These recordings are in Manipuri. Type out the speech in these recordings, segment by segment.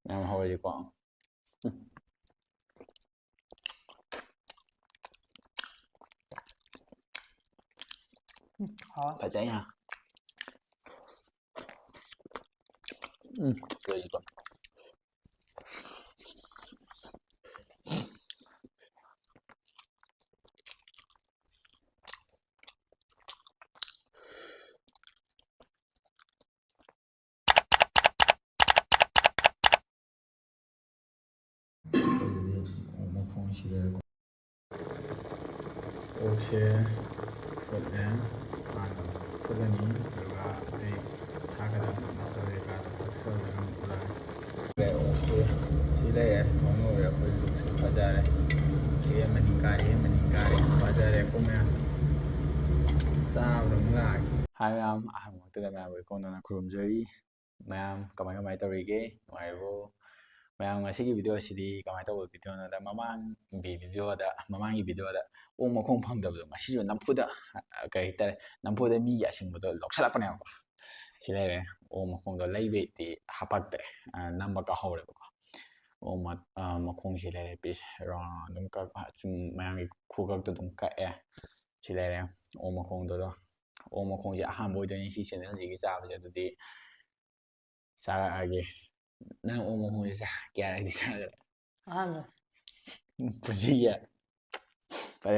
ꯌꯥꯝ ꯍꯧꯔꯤꯀꯣ ꯐꯖꯩ ꯍꯥ ꯂꯣꯏꯁꯤꯀꯣ ꯃꯈꯣꯡꯁꯤꯗꯀꯣ ꯑꯣꯛꯁꯦ ꯐꯨꯠꯂꯦ ꯍꯥꯟꯅ ꯐꯨꯠꯂꯅꯤ ꯑꯗꯨꯒ ꯑꯇꯩ ꯊꯥꯒꯗꯕ ꯃꯆꯜ ꯀꯩꯀꯥꯗꯣ ꯊꯛꯆꯜꯂꯒ ꯐꯨꯠꯂꯅꯤ ꯑꯣꯛꯁꯦ ꯁꯤ ꯂꯩꯔꯦ ꯉꯧꯔꯦ ꯑꯩꯈꯣꯏ ꯂꯨꯛꯁꯦ ꯐꯖꯔꯦ ꯃꯅꯤꯡ ꯀꯥꯔꯦ ꯐꯖꯔꯦ ꯀꯣ ꯃꯌꯥꯝ ꯆꯥꯕꯗ ꯑꯃꯨꯛ ꯂꯥꯛꯑꯒꯦ ꯍꯥꯏ ꯃꯌꯥꯝ ꯑꯍꯥꯟꯕꯃꯛꯇꯗ ꯃꯌꯥꯝꯕꯨ ꯏꯀꯣꯟꯗꯅ ꯈꯨꯔꯨꯝꯖꯔꯤ ꯃꯌꯥꯝ ꯀꯃꯥꯏ ꯇꯧꯔꯤꯒꯦ ꯅꯨꯡꯉꯥꯏꯔꯤꯕꯣ ꯃꯌꯥꯝ ꯉꯁꯤꯒꯤ ꯚꯤꯗꯤꯑꯣ ꯑꯁꯤꯗꯤ ꯀꯃꯥꯏꯅ ꯇꯧꯕ ꯚꯤꯗꯤꯑꯣꯅꯣꯗ ꯃꯃꯥꯡꯒꯤ ꯚꯤꯗꯤꯑꯣꯗ ꯑꯣꯛ ꯃꯈꯣꯡ ꯐꯪꯗꯕꯗꯣ ꯉꯁꯤꯁꯨ ꯅꯝꯐꯨꯗ ꯀꯩ ꯍꯥꯏꯇꯥꯔꯦ ꯅꯝꯐꯨꯗ ꯃꯤꯒꯤ ꯑꯁꯤꯡꯕꯗꯣ ꯂꯧꯁꯤꯜꯂꯛꯄꯅꯦꯕꯀꯣ ꯁꯤ ꯂꯩꯔꯦ ꯑꯣꯛ ꯃꯈꯣꯡꯗꯣ ꯂꯩꯕꯩꯗꯤ ꯍꯥꯄꯛꯇ꯭ꯔꯦ ꯅꯝꯕ ꯀꯥꯎꯍꯧꯔꯦꯕꯀꯣ ꯑꯣꯛ ꯃꯈꯣꯡꯁꯤ ꯂꯩꯔꯦ ꯄꯤꯁ ꯑꯗꯨꯝ ꯁꯨꯝ ꯃꯌꯥꯝꯒꯤ ꯈꯨꯀꯛꯇꯣ ꯑꯗꯨꯝ ꯀꯛꯑꯦ ꯁꯤ ꯂꯩꯔꯦ ꯑꯣꯛ ꯃꯈꯣꯡꯗꯨꯗꯣ ꯑꯣꯛ ꯃꯈꯣꯡꯁꯦ ꯑꯍꯥꯟꯕ ꯑꯣꯏꯗꯣꯏꯅꯤ ꯁꯤ ꯆꯦꯅꯦꯜꯁꯤꯒꯤ ꯆꯥꯕꯁꯦ ꯑꯗꯨꯗꯤ ꯆꯥꯔꯛꯑꯒꯦ ꯅꯪ ꯑꯣꯛ ꯃꯈꯣꯡꯁꯦ ꯀꯌꯥꯔꯛꯗꯤ ꯆꯥꯈ꯭ꯔꯦ ꯑꯍꯥꯟꯕ ꯄꯨꯟꯁꯤꯒꯤ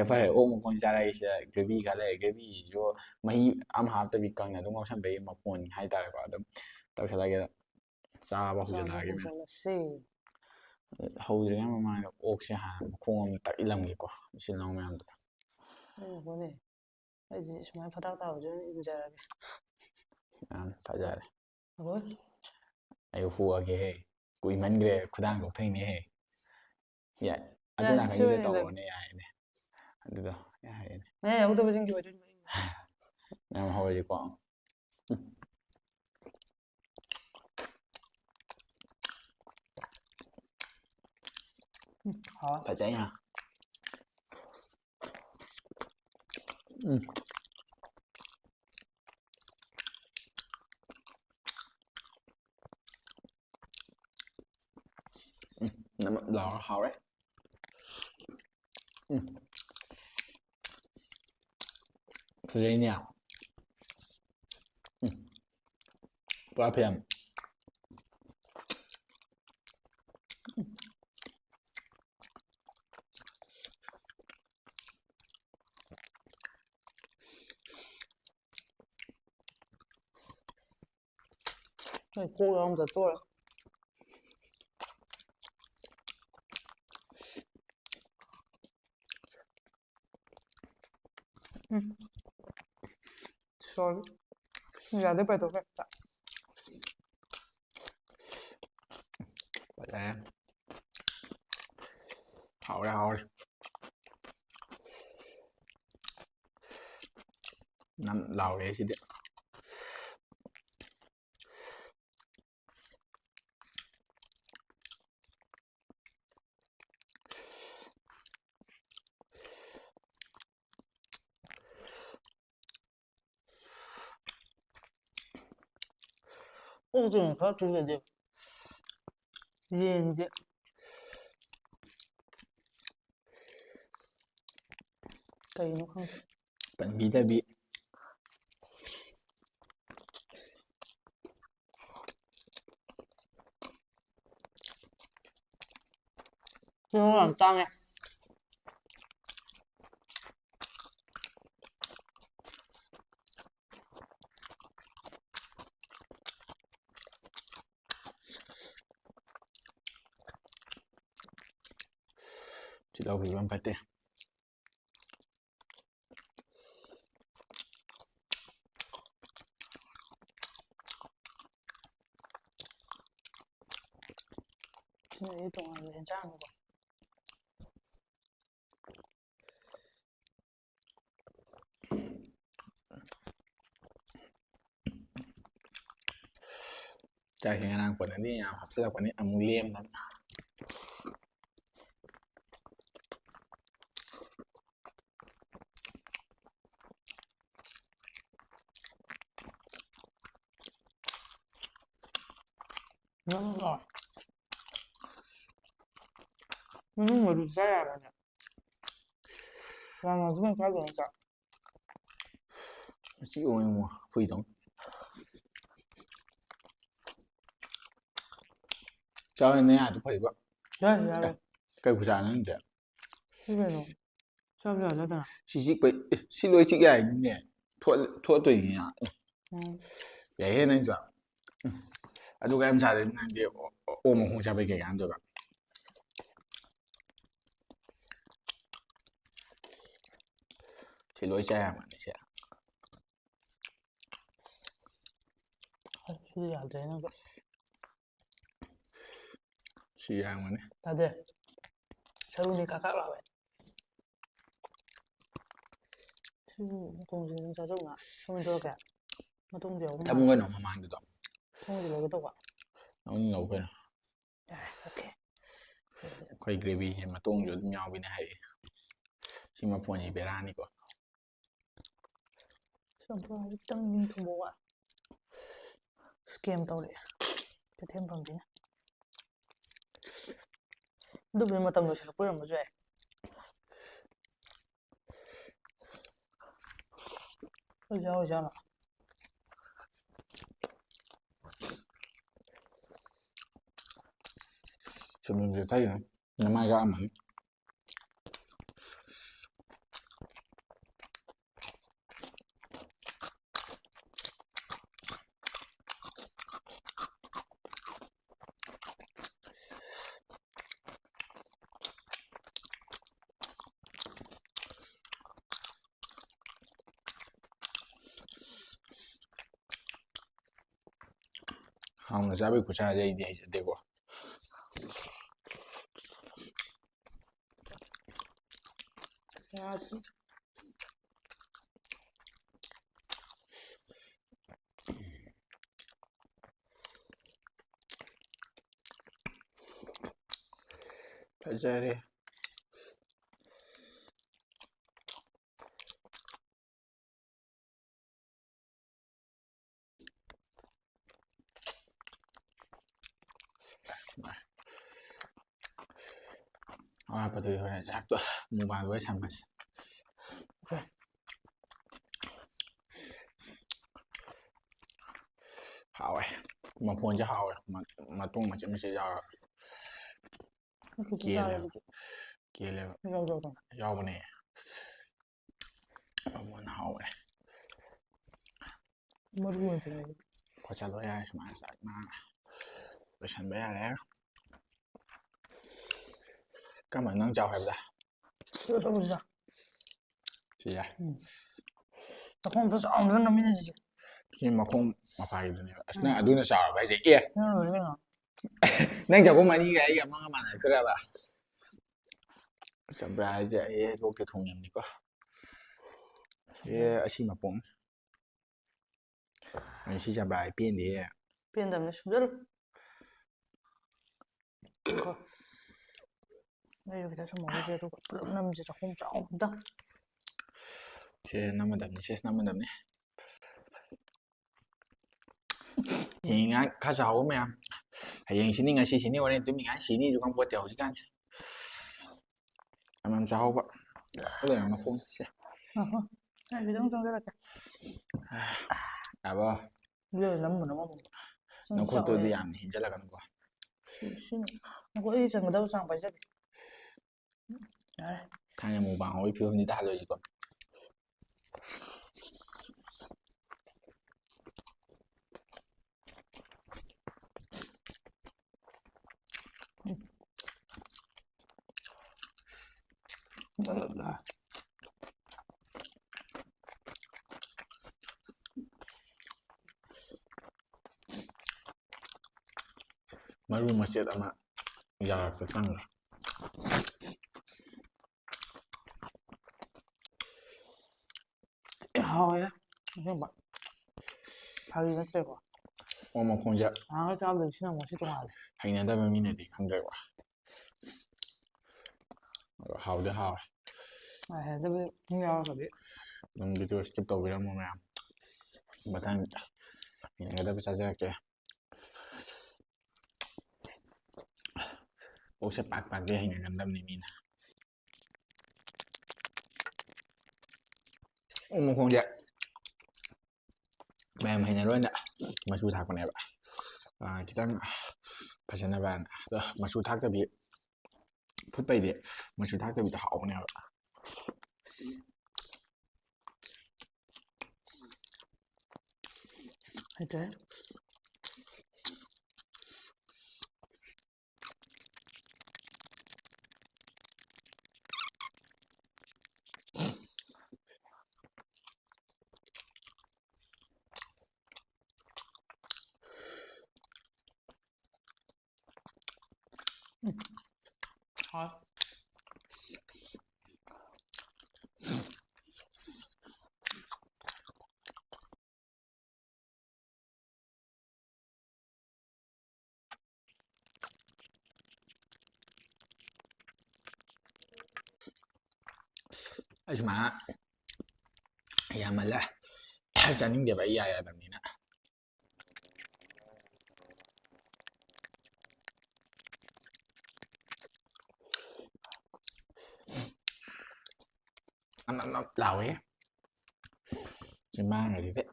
ꯐꯔꯦ ꯑꯣꯛ ꯃꯈꯣꯡ ꯆꯥꯔꯛꯏꯁꯤꯗ ꯒ꯭ꯔꯦꯚꯤ ꯈꯔ ꯂꯩꯔꯦ ꯒ꯭ꯔꯦꯚꯤꯁꯤꯁꯨ ꯃꯍꯤ ꯑꯃ ꯍꯥꯞꯇꯕꯤ ꯀꯪꯅ ꯑꯗꯨꯝ ꯉꯧꯁꯟꯕꯒꯤ ꯃꯐꯣꯟ ꯍꯥꯏꯇꯥꯔꯦꯀꯣ ꯑꯗꯨꯝ ꯇꯧꯁꯜꯂꯒꯦ ꯆꯥꯕ ꯍꯧꯖꯤꯜꯂꯛꯑꯒꯦ ꯍꯧꯗ꯭ꯔꯤꯉꯩ ꯃꯃꯥꯡꯗ ꯑꯣꯛꯁꯦ ꯍꯥꯟꯅ ꯃꯈꯣꯡ ꯑꯃ ꯇꯛꯏꯜꯂꯝꯒꯦꯀꯣ ꯏꯆꯤꯜ ꯏꯅꯥꯎ ꯃꯌꯥꯝꯗꯣ ꯍꯣꯏꯅꯦ ꯑꯩꯗꯤ ꯁꯨꯃꯥꯏꯅ ꯐꯗꯥꯛ ꯇꯥꯕꯁꯨ ꯏꯟꯖꯔꯒꯦ ꯌꯥꯝ ꯐꯖꯔꯦ ꯍꯣꯏ ꯑꯩ ꯍꯨꯑꯒꯦꯍꯦ ꯀꯨꯏꯃꯟꯈ꯭ꯔꯦ ꯈꯨꯗꯥꯡ ꯂꯧꯊꯩꯅꯦꯍꯦ ꯌꯥꯏ ꯑꯗꯨ ꯌꯥꯔꯦ ꯁꯤ ꯅꯥꯀꯟꯒꯤꯗ ꯑꯣꯏꯅ ꯏꯜꯂꯒꯦ ꯇꯧꯔꯣꯅꯦ ꯌꯥꯏꯅꯦ ꯑꯗꯨꯗꯣ ꯌꯥꯔꯦꯅꯦ ꯃꯌꯥ ꯌꯥꯎꯗꯕꯁꯤꯡꯒꯤ ꯑꯣꯏꯗꯣꯏꯅꯤ ꯃꯌꯥꯝ ꯍꯧꯔꯁꯤꯀꯣ ꯐꯖꯩ ꯍꯥ ꯅꯃꯛ ꯂꯥꯎꯔ ꯍꯥꯎꯔꯦ ꯐꯖꯩꯅꯦ ꯄꯨꯔꯥ ꯐꯤꯂꯝ ꯀꯣꯛ ꯌꯥꯎꯔꯝꯗ ꯇꯣꯛꯑꯦ ꯁꯣꯔꯤ ꯌꯥꯗꯦ ꯄꯥꯏꯊꯣꯛꯈ꯭ꯔꯦ ꯐꯖꯔꯦ ꯍꯥꯎꯔꯦ ꯅꯪ ꯂꯥꯎꯔꯦ ꯁꯤꯗꯤ ꯑꯣꯛꯁꯦ ꯈꯔ ꯆꯨꯖꯗꯦ ꯌꯦꯟꯁꯦ ꯀꯩꯅꯣ ꯈꯪꯗꯦ ꯄꯟꯕꯤꯗꯕꯤ ꯌꯥꯝ ꯇꯥꯡꯉꯦ ꯇꯤꯜꯍꯧ ꯄꯤꯕꯝ ꯐꯠꯇꯦ ꯁꯤꯅꯗꯤ ꯇꯣꯉꯥꯟꯕ ꯌꯦꯟꯁꯥꯡꯅꯤꯀꯣ ꯆꯥꯛꯁꯤ ꯉꯔꯥꯡ ꯀꯣꯟꯅꯗꯤ ꯌꯥꯝ ꯍꯥꯞꯆꯤꯜꯂꯛꯄꯅꯤ ꯑꯃꯨꯛ ꯂꯦꯝꯗꯅ ꯃꯅꯨꯡ ꯆꯥ ꯌꯥꯕꯅꯦ ꯌꯥꯝꯅ ꯐꯖꯅ ꯆꯥꯗꯣꯏꯅ ꯆꯥ ꯁꯤ ꯑꯣꯏꯃꯣ ꯍꯨꯏꯗꯧ ꯆꯥꯎꯅꯦ ꯌꯥꯗꯤ ꯐꯩꯕ ꯌꯥꯔꯦ ꯌꯥꯔꯦ ꯀꯩ ꯈꯨꯆꯥ ꯅꯪꯗꯦ ꯁꯤ ꯀꯩꯅꯣ ꯆꯥꯕ ꯌꯥꯗꯅ ꯁꯤ ꯆꯤꯛꯄꯩ ꯁꯤ ꯂꯣꯏ ꯆꯤꯛ ꯌꯥꯏꯅꯤꯅꯦ ꯊꯣꯠꯇꯣꯏꯅꯤ ꯌꯥꯏꯍꯦ ꯅꯪꯁꯨ ꯑꯗꯨꯒ ꯌꯥꯝ ꯆꯥꯗꯦ ꯅꯪꯗꯤ ꯑꯣꯛ ꯃꯈꯣꯡ ꯆꯥꯕꯩ ꯀꯩ ꯀꯥꯟꯗꯣꯏꯕ ꯁꯤ ꯂꯣꯏ ꯆꯥ ꯌꯥꯔꯝꯒꯅꯤ ꯁꯤ ꯁꯤꯗꯤ ꯌꯥꯗ꯭ꯔꯦ ꯅꯪꯒ ꯁꯤ ꯌꯥꯔꯝꯒꯅꯤ ꯇꯥꯗꯦ ꯁꯔꯨꯅꯤ ꯀꯥꯀꯥ ꯂꯥꯎꯋꯦ ꯁꯤ ꯃꯈꯣꯡꯁꯤ ꯑꯗꯨꯝ ꯆꯥꯖꯧꯅ ꯊꯨꯝ ꯇꯧꯔꯛꯀꯦ ꯃꯇꯨꯡꯗꯤ ꯌꯥꯎꯕ ꯊꯝꯃꯨ ꯃꯥꯜꯂꯦ ꯀꯩꯅꯣ ꯃꯃꯥꯡꯗꯨꯗꯣ ꯊꯨꯝꯁꯤ ꯂꯧꯒꯦ ꯇꯧꯕ ꯂꯧꯅꯤꯡ ꯂꯧ ꯀꯩꯅꯣ ꯌꯥꯔꯦ ꯑꯣꯀꯦ ꯑꯩꯈꯣꯏ ꯒ꯭ꯔꯦꯚꯤꯁꯦ ꯃꯇꯣꯡꯁꯨ ꯑꯗꯨꯝ ꯌꯥꯎꯕꯅꯦ ꯍꯥꯏꯔꯛꯑꯦ ꯁꯤ ꯃꯐꯣꯟꯁꯤ ꯕꯦꯔꯥꯅꯤꯀꯣ ꯆꯝꯄ꯭ꯔꯥ ꯈꯤꯇꯪ ꯊꯨꯝꯕ ꯁ꯭ꯀꯦꯝ ꯇꯧꯔꯛꯑꯦ ꯀꯩꯊꯦꯜ ꯐꯝꯕꯤꯅ ꯑꯗꯨꯕꯨꯗꯤ ꯃꯇꯝ ꯂꯣꯏꯁꯤꯜꯂꯛꯄ ꯑꯣꯏꯔꯝꯕꯁꯨ ꯌꯥꯏ ꯑꯣꯏꯖꯥꯠꯂꯣ ꯆꯨꯝꯃꯤꯁꯦ ꯊꯩꯅ ꯅꯃꯥꯏ ꯀꯛꯑꯝꯃꯅꯤ ꯍꯥꯎꯅ ꯆꯥꯕꯩ ꯈꯨꯠꯁꯥꯁꯦ ꯑꯩꯗꯤ ꯍꯩꯖꯗꯦꯀꯣ ꯌꯥꯗꯦ ꯐꯖꯔꯦ ꯑꯋꯥꯠꯄꯗꯨꯗꯤ ꯍꯣꯔꯦꯟ ꯆꯥꯛꯇꯣ ꯃꯨꯛꯕꯥꯡꯗ ꯑꯣꯏꯅ ꯁꯝꯃꯁꯤ ꯍꯥꯎꯋꯦ ꯃꯐꯣꯟꯁꯦ ꯍꯥꯎꯋꯦ ꯃꯇꯣꯡ ꯃꯆꯦꯠ ꯃꯆꯦꯠ ꯌꯥꯎꯔꯒ ꯀꯦꯜꯂꯦꯕ ꯀꯦꯜꯂꯦꯕ ꯌꯥꯎꯕꯅꯦ ꯃꯐꯣꯟ ꯍꯥꯎꯋꯦ ꯃꯔꯨ ꯑꯣꯏꯅ ꯆꯠꯂꯦ ꯈꯣꯠꯆꯜꯂꯣ ꯌꯥꯔꯦ ꯁꯨꯃꯥꯏꯅ ꯆꯥꯛ ꯅꯥꯟꯅ ꯂꯣꯏꯁꯟꯕ ꯌꯥꯔꯦ ꯀꯔꯝꯕ ꯅꯪ ꯆꯥꯎ ꯍꯥꯏꯕꯗ ꯁꯤ ꯌꯥꯏ ꯆꯥꯛꯈꯣꯝ ꯑꯝꯇ ꯆꯥꯎꯅ ꯅꯝꯃꯤꯟꯅꯁꯤꯁꯦ ꯁꯤ ꯃꯈꯣꯡ ꯃꯄꯥꯒꯤꯗꯨꯅꯦꯕ ꯑꯁ ꯅꯪ ꯑꯗꯨꯅ ꯆꯥꯎꯔꯕ ꯍꯥꯏꯁꯦ ꯑꯦ ꯅꯪ ꯂꯣꯏꯔꯦ ꯀꯩꯅꯣ ꯅꯪ ꯆꯥꯛꯈꯨꯝ ꯑꯅꯤꯒ ꯑꯩꯒ ꯑꯃꯒ ꯃꯥꯟꯅꯔꯛꯇ꯭ꯔꯕ ꯆꯝꯄ꯭ꯔꯥ ꯍꯥꯏꯁꯦ ꯑꯩ ꯂꯣꯛꯇ ꯊꯨꯡꯉꯕꯅꯤꯀꯣ ꯑꯦ ꯑꯁꯤ ꯃꯄꯣꯡ ꯁꯤ ꯆꯝꯄ꯭ꯔꯥ ꯄꯦꯟꯗꯦꯍꯦ ꯄꯦꯟꯗꯕꯅꯦ ꯁꯨꯝꯖꯜꯂꯨ ꯑꯩꯁꯨ ꯈꯤꯇ ꯁꯨꯝꯍꯧꯔꯤꯒꯦ ꯑꯗꯨꯒ ꯄꯨꯂꯞ ꯅꯝꯁꯤ ꯆꯥꯛꯈꯣꯝ ꯆꯥꯎꯅ ꯑꯝꯇꯪ ꯁꯦ ꯅꯝꯃꯗꯕꯅꯤ ꯁꯦ ꯅꯝꯃꯗꯕꯅꯤ ꯍꯤꯡꯉꯥꯏ ꯈꯔ ꯆꯥꯍꯧꯕ ꯃꯌꯥꯝ ꯍꯌꯦꯡ ꯁꯤꯅꯤ ꯉꯁꯤ ꯁꯤꯅꯤ ꯍꯣꯔꯦꯟ ꯇꯨꯝꯃꯤꯉꯥꯏ ꯁꯤꯅꯤꯁꯨ ꯈꯪꯄꯣꯠꯇꯦ ꯍꯧꯖꯤꯛꯀꯥꯟꯁꯦ ꯌꯥꯝ ꯆꯥꯍꯧꯕ ꯂꯩꯔ ꯃꯈꯣꯡꯁꯦ ꯑꯩ ꯈꯤꯇꯪ ꯆꯪꯖꯔꯛꯀꯦ ꯌꯥꯕꯣ ꯅꯝꯕꯅ ꯅꯈꯨꯠꯇꯨꯗꯤ ꯌꯥꯝꯅ ꯍꯦꯟꯖꯜꯂꯛꯀꯅꯨꯀꯣ ꯁꯤꯅ ꯑꯩ ꯆꯪꯒꯗꯕ ꯆꯥꯡ ꯄꯥꯏꯖꯒꯦ ꯌꯥꯔꯦ ꯊꯥꯏꯅ ꯃꯨꯛꯕꯥꯡ ꯍꯧꯒꯤ ꯐꯤꯕꯝꯅꯤ ꯇꯥꯍꯜꯂꯣꯏꯁꯤꯀꯣ ꯃꯔꯨ ꯃꯆꯦꯠ ꯑꯃ ꯌꯥꯔꯛꯇ ꯆꯪꯈ꯭ꯔꯦ ꯍꯥꯎꯋꯦ ꯑꯁꯦꯡꯕ ꯐꯥꯒꯤ ꯅꯠꯇ꯭ꯔꯦꯀꯣ ꯑꯣꯛ ꯃꯈꯣꯡꯁꯦ ꯅꯍꯥꯟꯒꯩ ꯆꯥꯕꯗꯩ ꯁꯤꯅ ꯑꯃꯨꯛ ꯉꯁꯤ ꯇꯣꯡꯉꯥꯜꯂꯦ ꯍꯩꯅꯗꯕ ꯃꯤꯅꯗꯤ ꯈꯪꯗ꯭ꯔꯦꯀꯣ ꯍꯥꯎꯗꯤ ꯍꯥꯎꯋꯦ ꯍꯩꯅꯗꯕ ꯃꯤ ꯌꯥꯎꯔꯒꯗꯤ ꯑꯗꯨꯝ ꯚꯤꯗꯤꯑꯣ ꯁ꯭ꯀꯤꯞ ꯇꯧꯕꯤꯔꯝꯃꯣ ꯃꯌꯥꯝ ꯃꯊꯪ ꯌꯦꯡꯒꯗꯕ ꯆꯥꯖꯔꯛꯀꯦ ꯑꯣꯛꯁꯦ ꯄꯥꯛꯇꯤ ꯍꯩꯅꯒꯟꯗꯕꯅꯤ ꯃꯤꯅ ꯑꯣꯛ ꯃꯈꯣꯡꯁꯦ ꯃꯌꯥꯝ ꯍꯩꯅꯔꯣꯏꯅ ꯃꯆꯨ ꯊꯥꯛꯄꯅꯦꯕ ꯈꯤꯇꯪ ꯐꯖꯅꯕꯅ ꯑꯗꯣ ꯃꯆꯨ ꯊꯥꯛꯇꯕꯤ ꯐꯨꯠꯄꯩꯗꯤ ꯃꯆꯨ ꯊꯥꯛꯇꯕꯤꯗ ꯍꯥꯎꯕꯅꯦꯕ ꯍꯩꯇ꯭ꯔꯦ ꯍꯣꯏ ꯑꯩ ꯁꯨꯃꯥꯏꯅ ꯌꯥꯝꯃꯜꯂꯦ ꯆꯥꯅꯤꯡꯗꯦꯕ ꯑꯩ ꯌꯥꯗꯕꯅꯤꯅ ꯂꯥꯎꯋꯦ ꯆꯤꯟꯕꯥꯟꯒꯗꯨꯗꯤ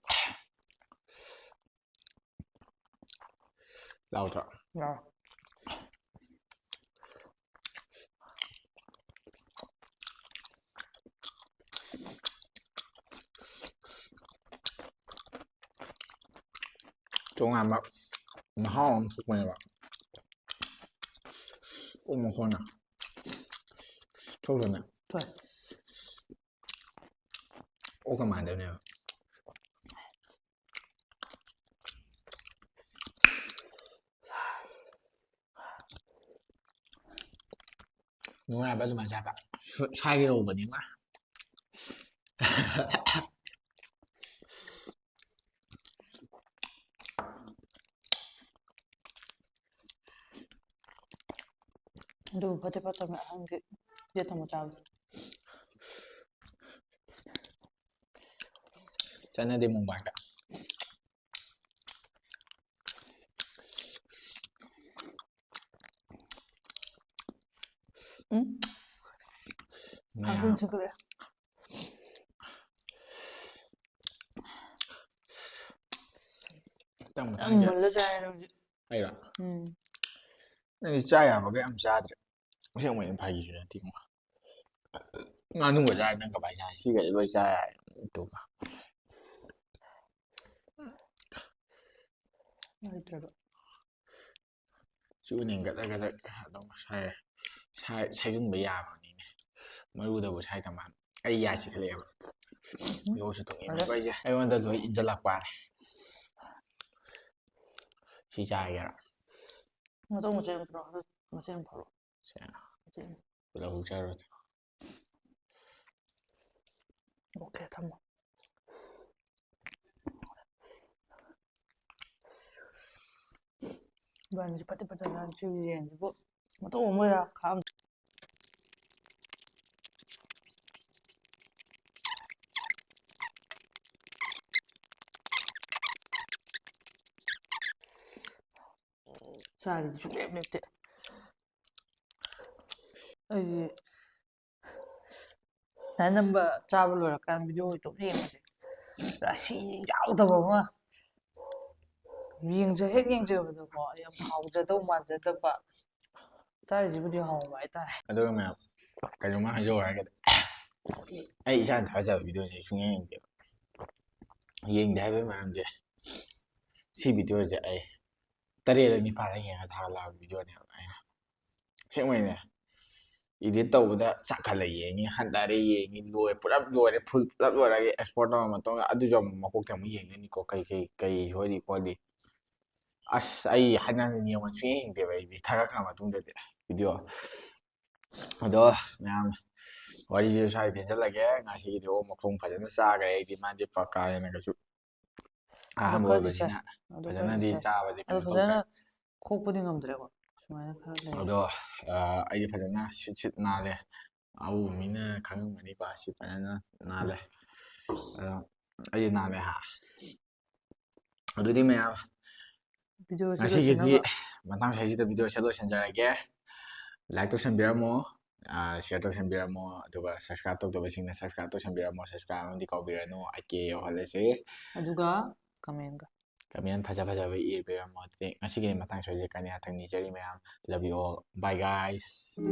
ꯂꯥꯎꯗ꯭ꯔꯣ ꯌꯥꯎ ꯇꯣꯉꯥꯟꯕ ꯃꯍꯥꯎ ꯑꯃ ꯊꯣꯛꯄꯅꯦꯕ ꯑꯣꯛ ꯃꯈꯣꯡꯅ ꯊꯣꯛꯇ꯭ꯔꯅꯦ ꯊꯣꯏ ꯑꯣꯛꯀ ꯃꯥꯟꯗꯕꯅꯦꯕ ꯅꯨꯡꯉꯥꯏꯕ ꯑꯗꯨꯃꯥꯏꯅ ꯆꯥꯕ ꯁꯥꯏꯒ ꯌꯧꯕꯅꯤꯉ ꯑꯗꯨꯕꯨ ꯐꯠꯇꯦ ꯐꯠꯇꯕꯅꯤ ꯑꯍꯟꯒꯤ ꯌꯦꯠ ꯊꯣꯡꯕ ꯆꯥꯕꯁꯦ ꯆꯠꯅꯗꯦ ꯃꯨꯝꯕꯥꯏꯗ ꯀꯥꯡꯁꯤꯟ ꯃꯌꯥꯝ ꯁꯤꯡꯀꯠꯂꯦ ꯌꯥꯝ ꯃꯨꯜꯂ ꯆꯥꯏꯌꯦꯅ ꯍꯧꯖꯤꯛ ꯑꯩꯔꯣ ꯅꯪꯗꯤ ꯆꯥ ꯌꯥꯕꯒ ꯌꯥꯝ ꯆꯥꯗ꯭ꯔꯦ ꯑꯁꯦꯡꯕꯩꯅ ꯐꯥꯒꯤꯁꯨ ꯅꯠꯇꯦ ꯉꯥꯅꯨꯒ ꯆꯥꯔ ꯅꯪ ꯀꯃꯥꯏꯅ ꯆꯥꯏ ꯁꯤꯒꯗꯤ ꯂꯣꯏ ꯆꯥ ꯌꯥꯔꯦ ꯑꯗꯨꯒ ꯂꯩꯇ꯭ꯔꯕ ꯆꯨꯅꯦ ꯒꯗꯛ ꯑꯗꯨꯝ ꯁꯥꯏꯖꯤꯟꯕ ꯌꯥꯕꯅꯤꯅꯦ ꯃꯔꯨꯗꯕꯨ ꯁꯥꯏꯗ ꯃꯥꯅ ꯑꯩ ꯌꯥ ꯆꯤꯛꯈꯠꯂꯛꯑꯦꯕ ꯂꯣꯛꯁꯨ ꯐꯔꯦ ꯊꯨꯡꯉꯦꯕ ꯑꯩꯁꯦ ꯑꯩꯉꯣꯟꯗ ꯂꯣꯏ ꯏꯟꯖꯜꯂꯛꯄꯅꯦ ꯁꯤ ꯆꯥꯒꯦꯔꯥ ꯃꯇꯣꯡ ꯃꯆꯩ ꯑꯃ ꯄꯨꯔꯛꯑꯣ ꯃꯆꯩ ꯑꯃ ꯄꯨꯔꯛꯑꯣ ꯄꯨꯂꯞ ꯍꯨꯛꯆꯔꯣ ꯑꯣꯀꯦ ꯊꯝꯃꯣ ꯏꯕꯥꯅꯤꯁꯦ ꯐꯠꯇꯦ ꯐꯠꯇꯅ ꯁꯤ ꯌꯦꯟꯁꯤꯕꯨ ꯃꯇꯣꯡ ꯑꯃ ꯈꯥꯛꯑꯝ ꯆꯥꯒꯤꯗꯤ ꯁꯨꯡꯂꯦꯞ ꯂꯦꯞꯇꯦ ꯑꯩꯗꯤ ꯑꯅꯝꯕ ꯆꯥꯕ ꯂꯣꯏꯔꯀꯥꯟꯗ ꯚꯤꯗꯤꯑꯣ ꯏꯇꯣꯝ ꯌꯦꯡꯕꯁꯦ ꯔꯥꯁꯤ ꯌꯥꯎꯗꯕ ꯑꯃ ꯍꯦꯛ ꯌꯦꯡꯖꯕꯗꯀꯣ ꯌꯥꯝ ꯍꯥꯎꯖꯗꯧ ꯃꯥꯟꯖꯗꯕ ꯆꯥꯔꯤꯁꯤꯕꯨꯗꯤ ꯍꯥꯎꯕ ꯍꯥꯏꯇꯥꯔꯦ ꯑꯗꯨꯒ ꯃꯌꯥꯝ ꯀꯩꯅꯣꯝꯃ ꯍꯥꯏꯖꯧ ꯍꯥꯏꯔꯒꯗꯤ ꯑꯩ ꯏꯁꯥꯅ ꯊꯥꯖꯕ ꯚꯤꯗꯤꯑꯣꯁꯦ ꯑꯩ ꯁꯨꯡꯌꯦꯡ ꯌꯦꯡꯗꯦꯕ ꯌꯦꯡꯗꯦ ꯍꯥꯏꯕꯒꯤ ꯃꯔꯝꯗꯤ ꯁꯤ ꯚꯤꯗꯤꯑꯣꯁꯦ ꯑꯩ 7 9 ꯌꯦꯡꯉꯒ ꯊꯥꯒꯠꯂꯛꯑꯕ ꯚꯤꯗꯤꯑꯣꯅꯦꯕ ꯑꯩꯅ ꯑꯁꯦꯡꯕꯩꯅꯦ ꯏꯗꯤꯠ ꯇꯧꯕꯗ ꯆꯥꯛꯈꯠꯂ ꯌꯦꯡꯉꯤ ꯍꯟꯊꯔꯦ ꯌꯦꯡꯉꯤ ꯂꯣꯏ ꯄꯨꯂꯞ ꯂꯣꯏꯔꯦ ꯄꯨꯂꯞ ꯂꯣꯏꯔꯒ ꯑꯦꯛꯁꯄꯣꯔꯠ ꯇꯧꯔ ꯃꯇꯨꯡꯗ ꯑꯗꯨꯁꯨ ꯑꯃꯨꯛ ꯃꯀꯣꯛꯇ ꯑꯃꯨꯛ ꯌꯦꯡꯗꯣꯏꯅꯤꯀꯣ ꯀꯩ ꯁꯣꯏꯔꯤ ꯈꯣꯠꯂꯤ ꯑꯁ ꯑꯩ ꯍꯟꯅ ꯌꯦꯡꯉꯣ ꯁꯨꯡꯌꯦꯡ ꯌꯦꯡꯗꯦꯕ ꯑꯩꯗꯤ ꯊꯥꯒꯠꯈ꯭ꯔ ꯃꯇꯨꯡꯗꯗꯤ ꯚꯤꯗꯤꯑꯣ ꯑꯗꯣ ꯃꯌꯥꯝ ꯋꯥꯔꯤꯁꯦ ꯁ꯭ꯋꯥꯏ ꯇꯦꯟꯁꯤꯜꯂꯒꯦ ꯉꯁꯤꯒꯤꯗꯤ ꯑꯣꯛ ꯃꯈꯣꯡ ꯐꯖꯅ ꯆꯥꯈ꯭ꯔꯦ ꯑꯩꯗꯤ ꯃꯥꯗꯤ ꯄꯀꯥ ꯍꯦꯟꯅ ꯀꯩꯁꯨ ꯑꯗꯨ ꯑꯍꯥꯟꯕ ꯈꯔꯗꯤ ꯆꯥꯏ ꯑꯣꯏꯕꯅꯤꯅ ꯑꯗꯨ ꯈꯔꯗꯤ ꯐꯖꯅꯗꯤ ꯆꯥꯏ ꯆꯥꯕꯁꯦ ꯑꯗꯨ ꯀꯩꯅꯣ ꯇꯧꯗ꯭ꯔꯦ ꯐꯖꯅ ꯈꯣꯛꯄꯗꯤ ꯉꯝꯗ꯭ꯔꯦꯀꯣ ꯁꯨꯃꯥꯏꯅ ꯈꯔ ꯂꯩ ꯑꯗꯣ ꯑꯩꯗꯤ ꯐꯖꯅ ꯁꯤꯠ ꯅꯥꯜꯂꯦ ꯑꯎꯕ ꯃꯤꯅ ꯈꯪꯉꯝꯒꯅꯤꯀꯣ ꯁꯤ ꯐꯖꯅ ꯅꯥꯜꯂꯦ ꯑꯗꯣ ꯑꯩꯗꯤ ꯅꯥꯜꯂꯦ ꯑꯗꯨꯗꯤ ꯃꯌꯥꯝ ꯚꯤꯗꯤꯑꯣꯁꯤ ꯉꯁꯤꯒꯤꯗꯤ ꯂꯣꯏꯁꯤꯟꯅꯕ ꯃꯇꯥꯡ ꯁ꯭ꯋꯥꯏꯁꯤꯗ ꯚꯤꯗꯤꯑꯣꯁꯦ ꯂꯣꯏꯁꯤꯟꯖꯔꯒꯦ ꯂꯥꯏꯛ ꯇꯧꯁꯟꯕꯤꯔꯝꯃꯣ ꯁꯤꯌꯔ ꯇꯧꯁꯟꯕꯤꯔꯝꯃꯣ ꯑꯗꯨꯒ ꯁꯕꯁꯀ꯭ꯔꯥꯏꯕ ꯇꯧꯗꯕꯁꯤꯡꯅ ꯁꯕꯁꯀ꯭ꯔꯥꯏꯕ ꯇꯧꯁꯟꯕꯤꯔꯝꯃꯣ ꯁꯕꯁꯀ꯭ꯔꯥꯏꯕ ꯑꯃꯗꯤ ꯀꯥꯎꯕꯤꯔꯅꯨ 8K ꯌꯧꯍꯜꯂꯁꯤ ꯑꯗꯨꯒ ꯀꯃꯦꯟꯒ ꯀꯃꯦꯟ ꯐꯖ ꯐꯖꯕ ꯏꯔꯕꯤꯔꯝꯃꯣ ꯑꯗꯨꯗꯤ ꯉꯁꯤꯒꯤ ꯃꯇꯥꯡ ꯁꯣꯏꯖꯦ ꯀꯥꯏꯅ ꯊꯪ ꯅꯤꯖꯔꯤ ꯃꯌꯥꯝ ꯂꯚ ꯌꯨ ꯑꯣꯜ ꯕꯥꯏ ꯒꯥꯏꯁ